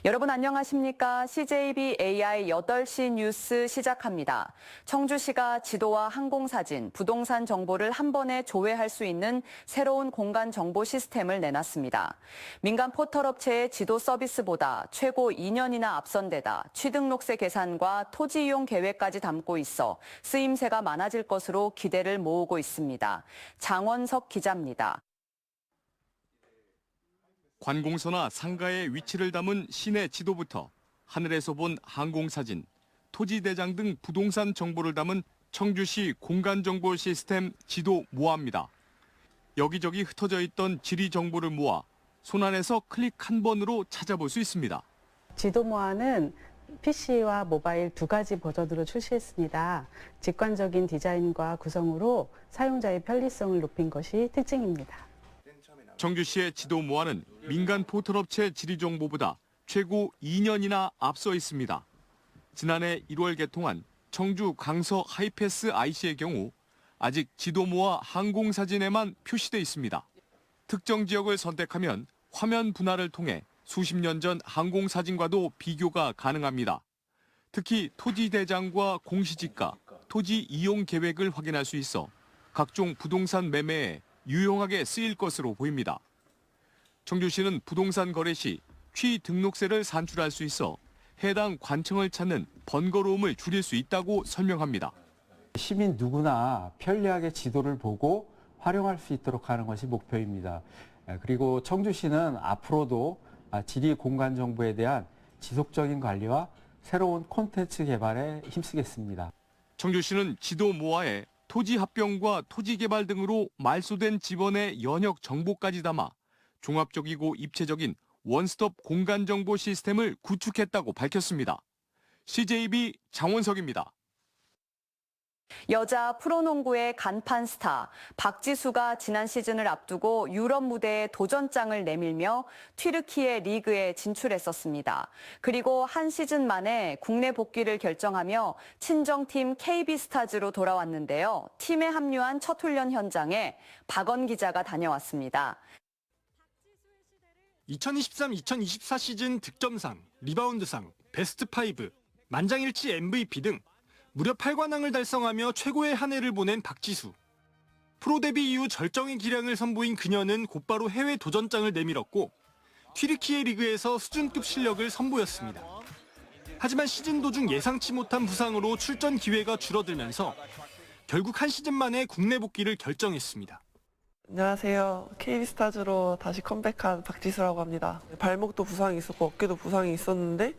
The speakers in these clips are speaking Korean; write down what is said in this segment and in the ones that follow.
여러분 안녕하십니까? CJB AI 8시 뉴스 시작합니다. 청주시가 지도와 항공사진, 부동산 정보를 한 번에 조회할 수 있는 새로운 공간 정보 시스템을 내놨습니다. 민간 포털업체의 지도 서비스보다 최고 2년이나 앞선 데다 취등록세 계산과 토지 이용 계획까지 담고 있어 쓰임새가 많아질 것으로 기대를 모으고 있습니다. 장원석 기자입니다. 관공서나 상가의 위치를 담은 시내 지도부터 하늘에서 본 항공사진, 토지대장 등 부동산 정보를 담은 청주시 공간정보 시스템 지도 모아입니다. 여기저기 흩어져 있던 지리 정보를 모아 손안에서 클릭 한 번으로 찾아볼 수 있습니다. 지도 모아는 PC와 모바일 두 가지 버전으로 출시했습니다. 직관적인 디자인과 구성으로 사용자의 편리성을 높인 것이 특징입니다. 청주시의 지도 모아는 민간 포털업체 지리 정보보다 최고 2년이나 앞서 있습니다. 지난해 1월 개통한 청주 강서 하이패스 IC의 경우 아직 지도 모아 항공사진에만 표시돼 있습니다. 특정 지역을 선택하면 화면 분할을 통해 수십 년 전 항공사진과도 비교가 가능합니다. 특히 토지 대장과 공시지가, 토지 이용 계획을 확인할 수 있어 각종 부동산 매매에 유용하게 쓰일 것으로 보입니다. 청주시는 부동산 거래 시 취등록세를 산출할 수 있어 해당 관청을 찾는 번거로움을 줄일 수 있다고 설명합니다. 시민 누구나 편리하게 지도를 보고 활용할 수 있도록 하는 것이 목표입니다. 그리고 청주시는 앞으로도 지리 공간 정보에 대한 지속적인 관리와 새로운 콘텐츠 개발에 힘쓰겠습니다. 청주시는 지도 모아에 토지 합병과 토지 개발 등으로 말소된 지번의 연역 정보까지 담아 종합적이고 입체적인 원스톱 공간 정보 시스템을 구축했다고 밝혔습니다. CJB 장원석입니다. 여자 프로농구의 간판 스타 박지수가 지난 시즌을 앞두고 유럽 무대에 도전장을 내밀며 튀르키예 리그에 진출했었습니다. 그리고 한 시즌 만에 국내 복귀를 결정하며 친정팀 KB스타즈로 돌아왔는데요. 팀에 합류한 첫 훈련 현장에 박원 기자가 다녀왔습니다. 2023-2024 시즌 득점상, 리바운드상, 베스트 5, 만장일치 MVP 등 무려 8관왕을 달성하며 최고의 한 해를 보낸 박지수. 프로 데뷔 이후 절정의 기량을 선보인 그녀는 곧바로 해외 도전장을 내밀었고 튀르키예 리그에서 수준급 실력을 선보였습니다. 하지만 시즌 도중 예상치 못한 부상으로 출전 기회가 줄어들면서 결국 한 시즌 만에 국내 복귀를 결정했습니다. 안녕하세요. KB스타즈로 다시 컴백한 박지수라고 합니다. 발목도 부상이 있었고 어깨도 부상이 있었는데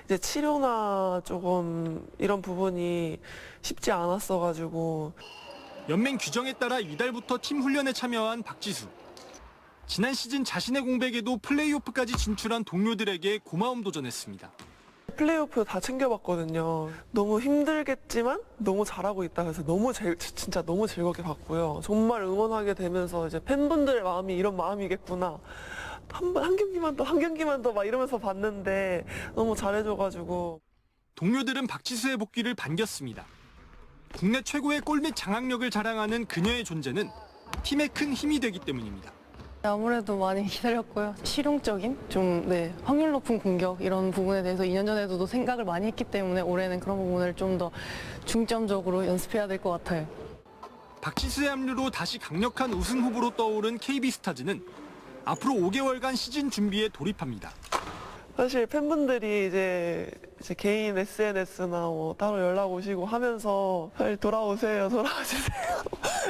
이제 치료나 조금 이런 부분이 쉽지 않았어가지고 연맹 규정에 따라 이달부터 팀 훈련에 참여한 박지수. 지난 시즌 자신의 공백에도 플레이오프까지 진출한 동료들에게 고마움도 전했습니다. 플레이오프 다 챙겨봤거든요. 너무 힘들겠지만 너무 잘하고 있다 해서 진짜 너무 즐겁게 봤고요. 정말 응원하게 되면서 이제 팬분들의 마음이 이런 마음이겠구나. 한 경기만 더 막 이러면서 봤는데 너무 잘해줘가지고. 동료들은 박지수의 복귀를 반겼습니다. 국내 최고의 골 및 장악력을 자랑하는 그녀의 존재는 팀에 큰 힘이 되기 때문입니다. 아무래도 많이 기다렸고요. 실용적인 확률 높은 공격 이런 부분에 대해서 2년 전에도 생각을 많이 했기 때문에 올해는 그런 부분을 좀 더 중점적으로 연습해야 될 것 같아요. 박지수의 합류로 다시 강력한 우승 후보로 떠오른 KB스타즈는 앞으로 5개월간 시즌 준비에 돌입합니다. 사실 팬분들이 이제 개인 SNS나 뭐 따로 연락 오시고 하면서 빨리 돌아오세요.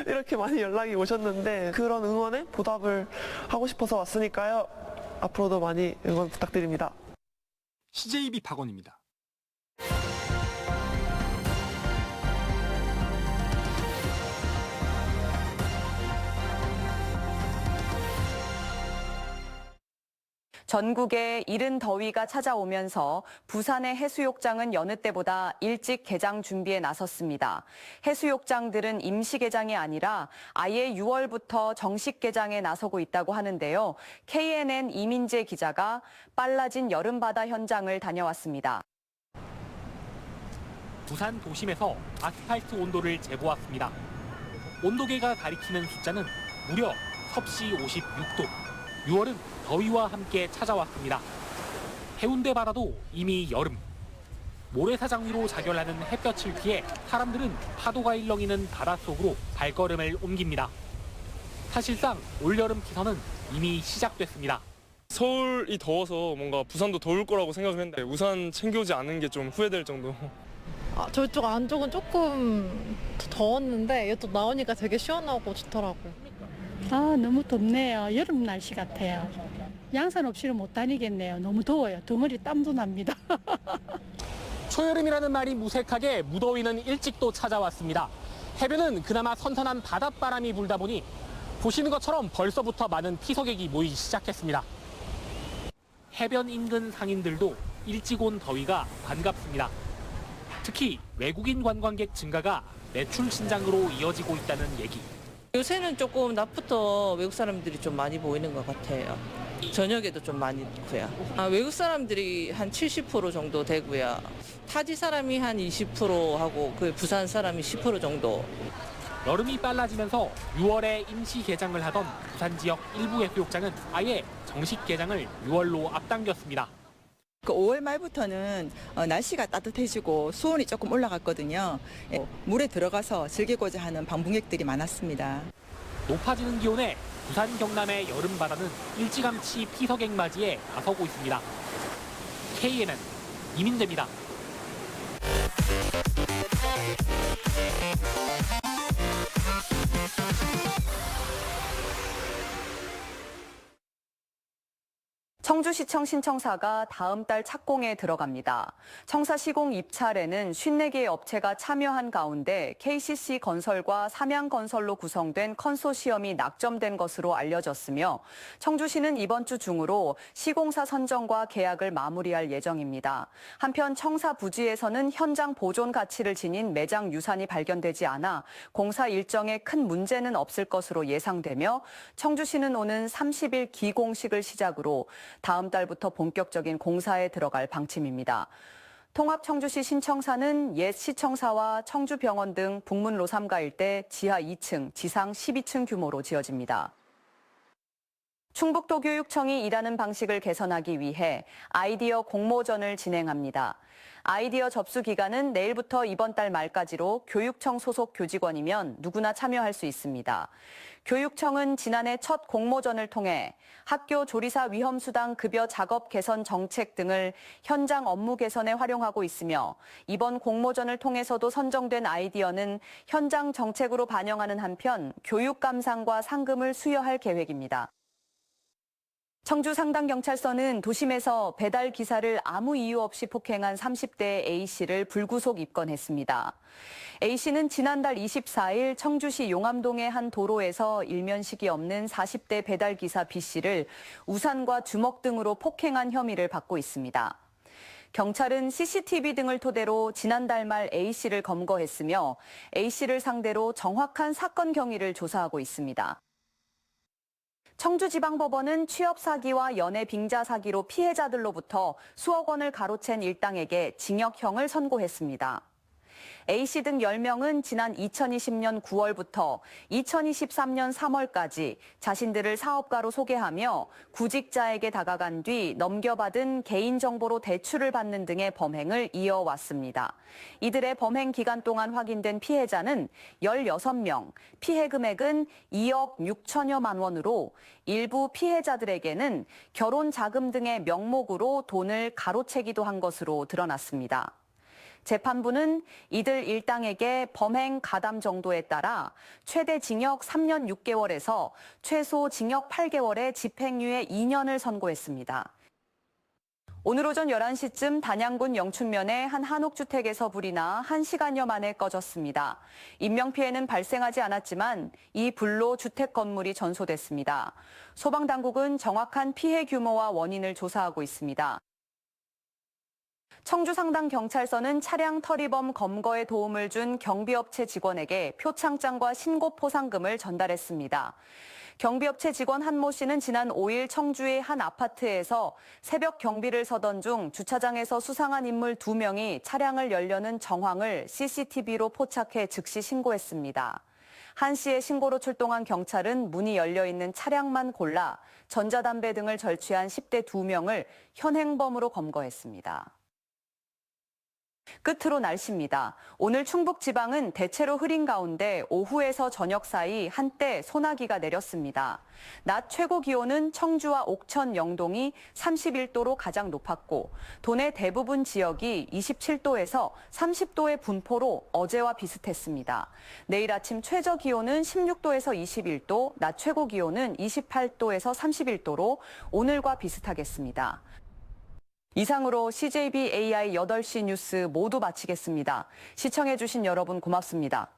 이렇게 많이 연락이 오셨는데 그런 응원에 보답을 하고 싶어서 왔으니까요. 앞으로도 많이 응원 부탁드립니다. CJB 박원입니다. 전국에 이른 더위가 찾아오면서 부산의 해수욕장은 여느 때보다 일찍 개장 준비에 나섰습니다. 해수욕장들은 임시 개장이 아니라 아예 6월부터 정식 개장에 나서고 있다고 하는데요. KNN 이민재 기자가 빨라진 여름바다 현장을 다녀왔습니다. 부산 도심에서 아스팔트 온도를 재보았습니다. 온도계가 가리키는 숫자는 무려 섭씨 56도. 6월은 더위와 함께 찾아왔습니다. 해운대 바다도 이미 여름. 모래사장 위로 자결하는 햇볕을 피해 사람들은 파도가 일렁이는 바닷속으로 발걸음을 옮깁니다. 사실상 올여름 피서는 이미 시작됐습니다. 서울이 더워서 뭔가 부산도 더울 거라고 생각을 했는데 우산 챙겨오지 않은 게 좀 후회될 정도. 저쪽 안쪽은 조금 더웠는데 이쪽 나오니까 되게 시원하고 좋더라고요. 너무 덥네요. 여름 날씨 같아요. 양산 없이는 못 다니겠네요. 너무 더워요. 덩어리 땀도 납니다. 초여름이라는 말이 무색하게 무더위는 일찍도 찾아왔습니다. 해변은 그나마 선선한 바닷바람이 불다 보니 보시는 것처럼 벌써부터 많은 피서객이 모이기 시작했습니다. 해변 인근 상인들도 일찍 온 더위가 반갑습니다. 특히 외국인 관광객 증가가 매출 신장으로 이어지고 있다는 얘기. 요새는 조금 낮부터 외국 사람들이 좀 많이 보이는 것 같아요. 저녁에도 좀 많이 있고요. 외국 사람들이 한 70% 정도 되고요. 타지 사람이 한 20% 하고 그 부산 사람이 10% 정도. 여름이 빨라지면서 6월에 임시 개장을 하던 부산 지역 일부 해수욕장은 아예 정식 개장을 6월로 앞당겼습니다. 5월 말부터는 날씨가 따뜻해지고 수온이 조금 올라갔거든요. 물에 들어가서 즐기고자 하는 방문객들이 많았습니다. 높아지는 기온에 부산 경남의 여름 바다는 일찌감치 피서객 맞이에 나서고 있습니다. KNN 이민재입니다. 청주시청 신청사가 다음 달 착공에 들어갑니다. 청사 시공 입찰에는 54개의 업체가 참여한 가운데 KCC 건설과 삼양건설로 구성된 컨소시엄이 낙점된 것으로 알려졌으며 청주시는 이번 주 중으로 시공사 선정과 계약을 마무리할 예정입니다. 한편 청사 부지에서는 현장 보존 가치를 지닌 매장 유산이 발견되지 않아 공사 일정에 큰 문제는 없을 것으로 예상되며 청주시는 오는 30일 기공식을 시작으로 다음 달부터 본격적인 공사에 들어갈 방침입니다. 통합청주시 신청사는 옛 시청사와 청주병원 등 북문 로삼가 일대 지하 2층, 지상 12층 규모로 지어집니다. 충북도교육청이 일하는 방식을 개선하기 위해 아이디어 공모전을 진행합니다. 아이디어 접수 기간은 내일부터 이번 달 말까지로 교육청 소속 교직원이면 누구나 참여할 수 있습니다. 교육청은 지난해 첫 공모전을 통해 학교 조리사 위험수당 급여 작업 개선 정책 등을 현장 업무 개선에 활용하고 있으며 이번 공모전을 통해서도 선정된 아이디어는 현장 정책으로 반영하는 한편 교육 감상과 상금을 수여할 계획입니다. 청주 상당경찰서는 도심에서 배달 기사를 아무 이유 없이 폭행한 30대 A씨를 불구속 입건했습니다. A씨는 지난달 24일 청주시 용암동의 한 도로에서 일면식이 없는 40대 배달 기사 B씨를 우산과 주먹 등으로 폭행한 혐의를 받고 있습니다. 경찰은 CCTV 등을 토대로 지난달 말 A씨를 검거했으며 A씨를 상대로 정확한 사건 경위를 조사하고 있습니다. 청주지방법원은 취업 사기와 연애 빙자 사기로 피해자들로부터 수억 원을 가로챈 일당에게 징역형을 선고했습니다. A씨 등 10명은 지난 2020년 9월부터 2023년 3월까지 자신들을 사업가로 소개하며 구직자에게 다가간 뒤 넘겨받은 개인정보로 대출을 받는 등의 범행을 이어왔습니다. 이들의 범행 기간 동안 확인된 피해자는 16명, 피해 금액은 2억 6천여만 원으로 일부 피해자들에게는 결혼 자금 등의 명목으로 돈을 가로채기도 한 것으로 드러났습니다. 재판부는 이들 일당에게 범행 가담 정도에 따라 최대 징역 3년 6개월에서 최소 징역 8개월의 집행유예 2년을 선고했습니다. 오늘 오전 11시쯤 단양군 영춘면의 한 한옥주택에서 불이 나 1시간여 만에 꺼졌습니다. 인명피해는 발생하지 않았지만 이 불로 주택 건물이 전소됐습니다. 소방당국은 정확한 피해 규모와 원인을 조사하고 있습니다. 청주 상당경찰서는 차량 터리범 검거에 도움을 준 경비업체 직원에게 표창장과 신고 포상금을 전달했습니다. 경비업체 직원 한모 씨는 지난 5일 청주의 한 아파트에서 새벽 경비를 서던 중 주차장에서 수상한 인물 2명이 차량을 열려는 정황을 CCTV로 포착해 즉시 신고했습니다. 한씨의 신고로 출동한 경찰은 문이 열려 있는 차량만 골라 전자담배 등을 절취한 10대 2명을 현행범으로 검거했습니다. 끝으로 날씨입니다. 오늘 충북 지방은 대체로 흐린 가운데 오후에서 저녁 사이 한때 소나기가 내렸습니다. 낮 최고 기온은 청주와 옥천, 영동이 31도로 가장 높았고 도내 대부분 지역이 27도에서 30도의 분포로 어제와 비슷했습니다. 내일 아침 최저 기온은 16도에서 21도, 낮 최고 기온은 28도에서 31도로 오늘과 비슷하겠습니다. 이상으로 CJB AI 8시 뉴스 모두 마치겠습니다. 시청해주신 여러분 고맙습니다.